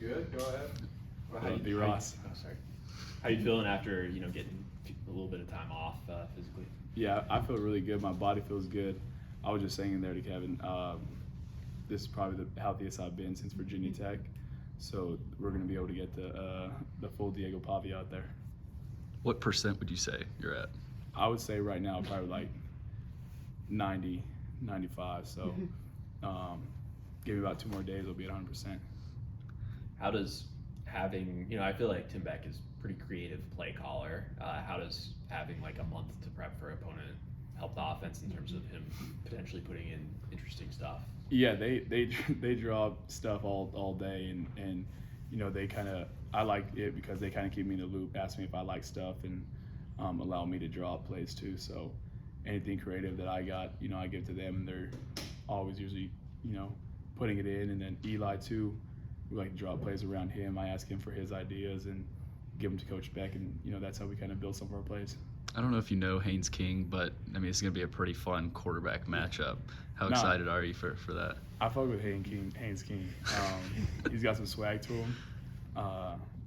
Good. Go ahead. Ross. Sorry. How you feeling after getting a little bit of time off physically? Yeah, I feel really good. My body feels good. I was just saying there to Kevin, this is probably the healthiest I've been since Virginia Tech. So we're going to be able to get the full Diego Pavia out there. What percent would you say you're at? I would say right now probably like 90, 95. So give me about 2 more days, I'll be at 100%. How does having, I feel like Tim Beck is pretty creative play caller. How does having like a month to prep for opponent help the offense in terms of him potentially putting in interesting stuff? Yeah, they draw stuff all day, and they kind of, I like it because they kind of keep me in the loop, ask me if I like stuff, and allow me to draw plays too. So anything creative that I got, I give to them, and they're always usually putting it in. And then Eli too, we like to draw plays around him. I ask him for his ideas and give them to Coach Beck, and that's how we kind of build some of our plays. I don't know if you know Haynes King, but I mean it's going to be a pretty fun quarterback matchup. How excited are you for that? I fuck with Haynes King. He's got some swag to him,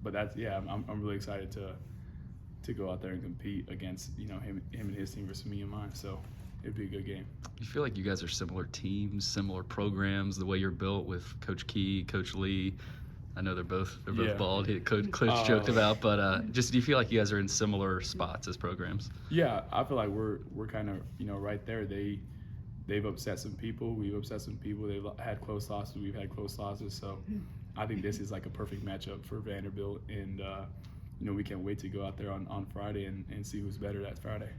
but I'm really excited to go out there and compete against him and his team versus me and mine. So it'd be a good game. You feel like you guys are similar teams, similar programs, the way you're built with Coach Key, Coach Lee. I know they're both bald. Coach joked about, but just do you feel like you guys are in similar spots as programs? Yeah, I feel like we're kind of right there. They've upset some people. We've upset some people. They've had close losses. We've had close losses. So I think this is like a perfect matchup for Vanderbilt, and we can't wait to go out there on Friday and see who's better that Friday.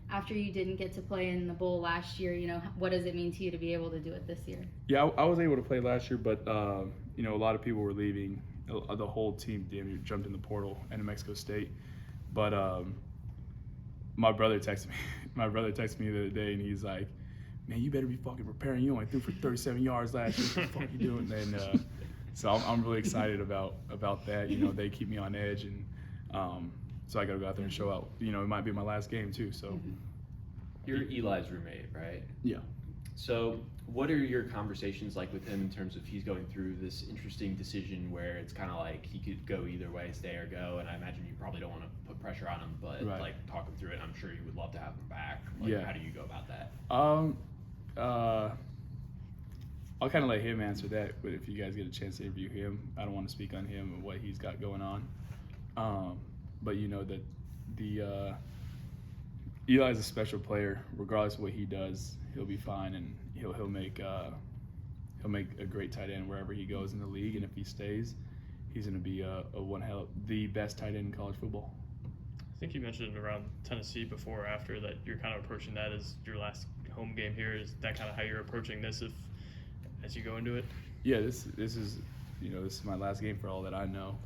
After you didn't get to play in the bowl last year, what does it mean to you to be able to do it this year? Yeah, I was able to play last year, but a lot of people were leaving. The whole team jumped in the portal at New Mexico State. But my brother texted me. My brother texted me the other day, and he's like, "Man, you better be fucking preparing. You only threw for 37 yards last year. What the fuck you doing?" And so I'm really excited about that. They keep me on edge, and so I got to go out there and show out. It might be my last game too. So You're Eli's roommate, right? Yeah. So what are your conversations like with him in terms of he's going through this interesting decision where it's kind of like he could go either way, stay or go, and I imagine you probably don't want to put pressure on him, but like talk him through it. I'm sure you would love to have him back. How do you go about that? I'll kind of let him answer that, but if you guys get a chance to interview him, I don't want to speak on him and what he's got going on. But that the Eli's a special player. Regardless of what he does, he'll be fine, and he'll make a great tight end wherever he goes in the league. And if he stays, he's going to be the best tight end in college football. I think you mentioned around Tennessee before or after that you're kind of approaching that as your last home game here. Is that kind of how you're approaching this as you go into it? Yeah, this is this is my last game for all that I know.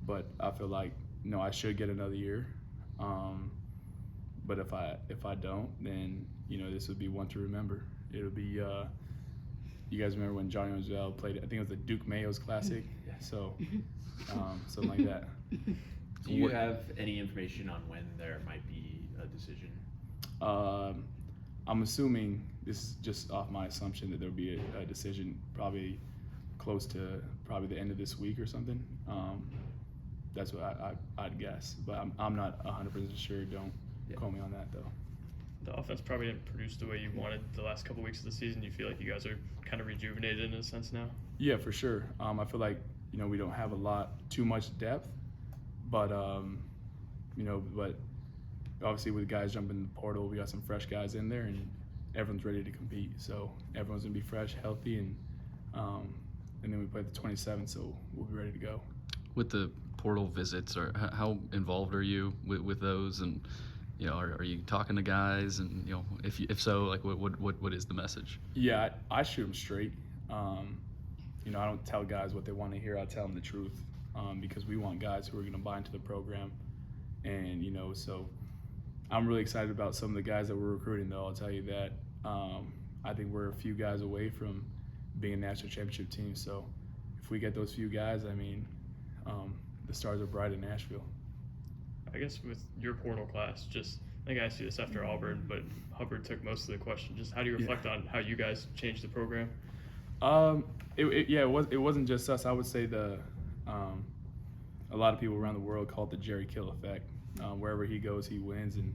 But I feel like I should get another year. But if I don't, then this would be one to remember. It'll be you guys remember when Johnny Manziel played? I think it was the Duke Mayo's Classic. Yeah. So something like that. Do you have any information on when there might be a decision? I'm assuming, this is just off my assumption, that there'll be a decision probably close to the end of this week or something. That's what I'd guess, but I'm not 100% sure. Don't call me on that though. The offense probably didn't produce the way you wanted the last couple weeks of the season. Do you feel like you guys are kind of rejuvenated in a sense now? Yeah, for sure. I feel like we don't have too much depth, but but obviously with guys jumping in the portal, we got some fresh guys in there, and everyone's ready to compete. So everyone's gonna be fresh, healthy, and then we play the 27th, so we'll be ready to go. With the portal visits, or how involved are you with those, and are you talking to guys, and if so, like what is the message? Yeah, I shoot them straight. I don't tell guys what they want to hear. I tell them the truth, because we want guys who are going to buy into the program, and so I'm really excited about some of the guys that we're recruiting. Though I'll tell you that I think we're a few guys away from being a national championship team. So if we get those few guys, the stars are bright in Nashville. I guess with your portal class, I think I asked you this after Auburn, but Hubbard took most of the question. Just how do you reflect on how you guys changed the program? It wasn't just us. I would say a lot of people around the world call it the Jerry Kill effect. Wherever he goes, he wins, and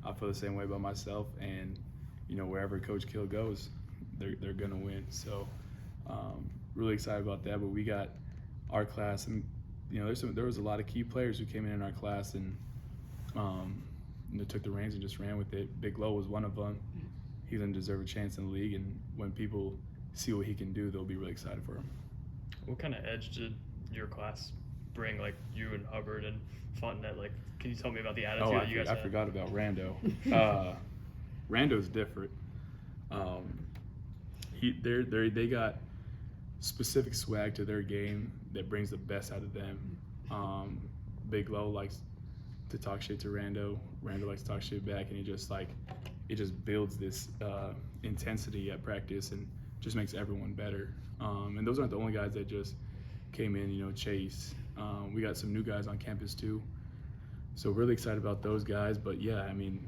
I feel the same way about myself. And wherever Coach Kill goes, they're gonna win. So really excited about that. But we got our class, and there was a lot of key players who came in our class and took the reins and just ran with it. Big Low was one of them. He doesn't deserve a chance in the league, and when people see what he can do, they'll be really excited for him. What kind of edge did your class bring, like you and Hubbard and Fontenette? Like, can you tell me about the attitude that you guys had? I forgot about Rando. Rando's different. They got specific swag to their game that brings the best out of them. Big Low likes to talk shit to Rando. Rando likes to talk shit back, and it just builds this intensity at practice and just makes everyone better. And those aren't the only guys that just came in, Chase. We got some new guys on campus too. So really excited about those guys. But yeah, I mean,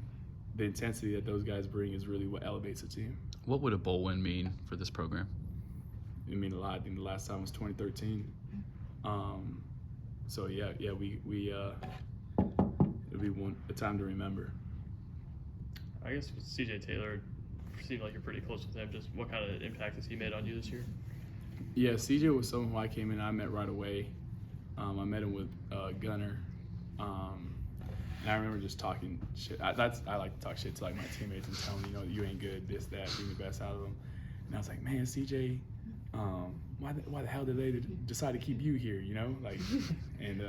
the intensity that those guys bring is really what elevates the team. What would a bowl win mean for this program? It mean a lot. I think the last time was 2013. So yeah, we it'll be a time to remember. I guess with CJ Taylor, seemed like you're pretty close with him. Just what kind of impact has he made on you this year? Yeah, CJ was someone who I came in and I met right away. I met him with Gunner. And I remember just talking shit. I like to talk shit to like my teammates and tell them, you ain't good, this, that, bring the best out of them. And I was like, man, CJ, why the hell did they decide to keep you here, And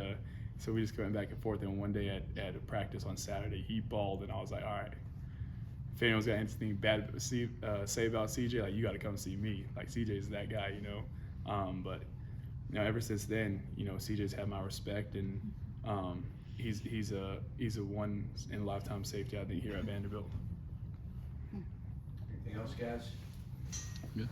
so we just went back and forth. And one day at a practice on Saturday, he balled, and I was like, all right, if anyone's got anything bad to say about CJ, like, you got to come see me. Like, CJ's that guy, But ever since then, CJ's had my respect, and he's a one in a lifetime safety, I think, here at Vanderbilt. Anything else, guys? Good.